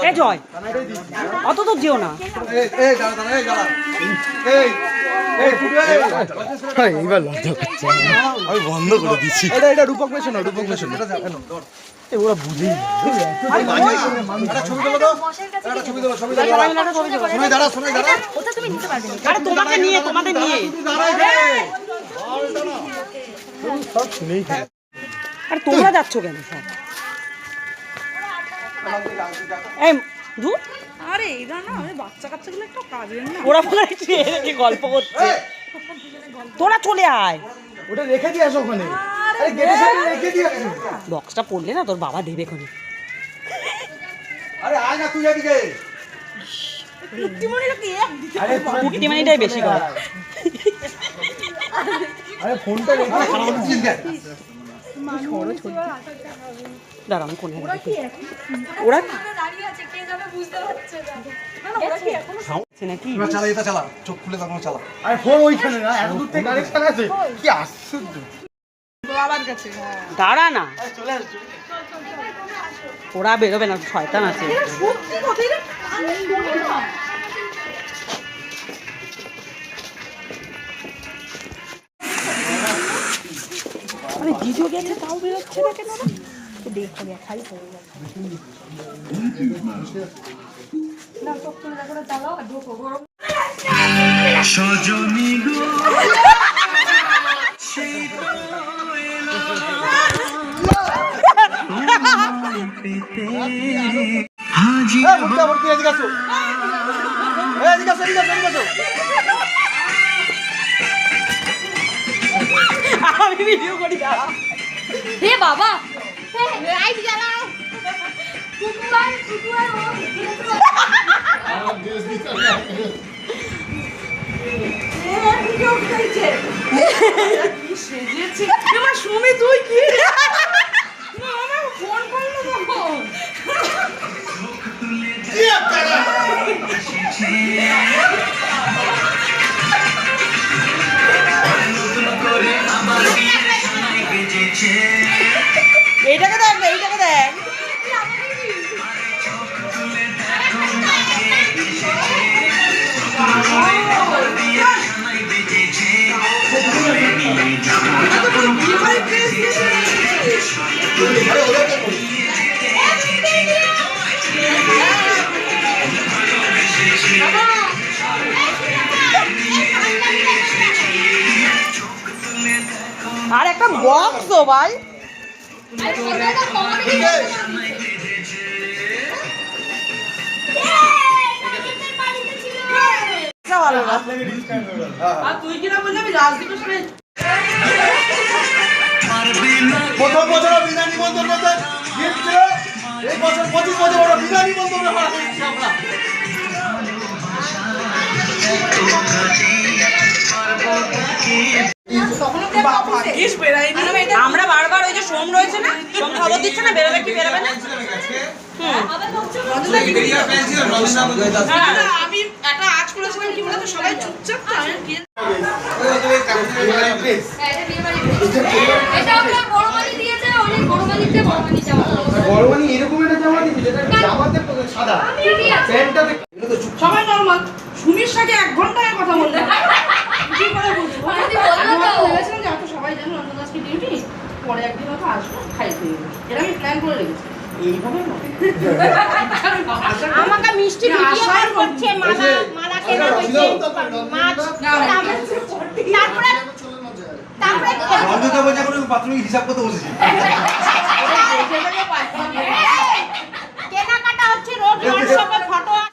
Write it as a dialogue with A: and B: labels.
A: এই জয় অত তো যেও না।
B: আমি বন্ধ করে দিচ্ছি। এটা রূপক মেশন, রূপক মেশন। ওরা বুঝি
A: তোমাকে নিয়ে তোমাদের নিয়ে আর তোমরা যাচ্ছ কেন সব?
C: আরে এইটা না বাচ্চা কাচ্চাগুলো একটা কাজের না,
A: ওরা গল্প করছে, তোরা চলে আয়।
B: ওটা রেখে দিয়ে আসো ওখানে। আরে গেটের সামনে রেখে দিয়ে আসো।
A: বক্সটা পড়লে না তোর বাবা দেবে কোনে।
B: আরে আয় না তুই এদিকে।
A: আরে কুট্টিমানিটাই বেশি করে।
B: আরে ফোনটা রেখে খারাপ হচ্ছে কেন?
A: দাঁড়া আমি কোনে ওরা
D: দাঁড়িয়ে আছে, কে যাবে বুঝতে পারছে না।
A: নাকি
B: চালা, এটা চালা, চোখ খুলে তখন চালা। আরে ফোন ওইখানে না, এত দূর থেকে কানেকশন আছে। কি আশ্চর্য।
C: বাবার কাছে।
A: দাঁড়া না, ওরা বেরোবে না, শয়তান আছে।
C: সত্যি কথা, এটা আমি বলি না।
A: আরে জিজু গেছে তাও বেরোচ্ছে না কেন? দেখো দেখাই পড়ে গেছে।
D: না চোখ তুলে দেখো, চালাও আর ঢোকো গরম।
E: সজনী গো
A: আমি ভিডিও করি দাঁড়া।
D: হে বাবা, লাইট জ্বালাও। কুকুর কুকুর
C: সেজেছে আমার সুমি, তুই কি না আমার ফোন করলো তখন।
A: এইটাকে দেখ, এইটাকে দেখ। আর একটা বক্স তো ভাই,
C: আর তুই কিনা বললি আমি রাজদীপের সাথে
B: প্রথম বছর বিনা নিবন্ধন করতে গিয়েছিল, এই বছর 25 বছর ওরা বিনা নিবন্ধন আমরা।
A: আমরা বারবার ওই যে সোম রয়েছে না, সোম খবর দিচ্ছে না বেরোবে কি বেরোবে না।
C: আমি একটা আজ করেছিলাম কি বলতো, সবাই চুপচাপ তো আমি কি
D: এটা ওকে বড় মানি দিয়েছে, অনেক বড় মানিতে বড় মানি জামা।
B: বড় মানে এরকম একটা জামা দিবি যেটা জামাতে সাদা, প্যান্টটাতে
C: সবাই নরমাল। সুমির সাথে 1 ঘন্টা কথা বললে কি করে বলবো?
D: তুই বললো তো।
C: ভেবেছিলাম যে এত সবাই জানো অন্তত আজকে ডিউটি, পরে একদিন হয়তো আসবো খাইতে দেবো, এটা আমি প্ল্যান করে রেখেছি। এইভাবে না
D: আমাকে মিষ্টি ভিডিও কল করছে, মালা মালা কেনা হয়েছে, মাছ তারপরে
B: বন্ধুকে বলছে কোনো প্রাথমিক হিসাব করতে বসেছি।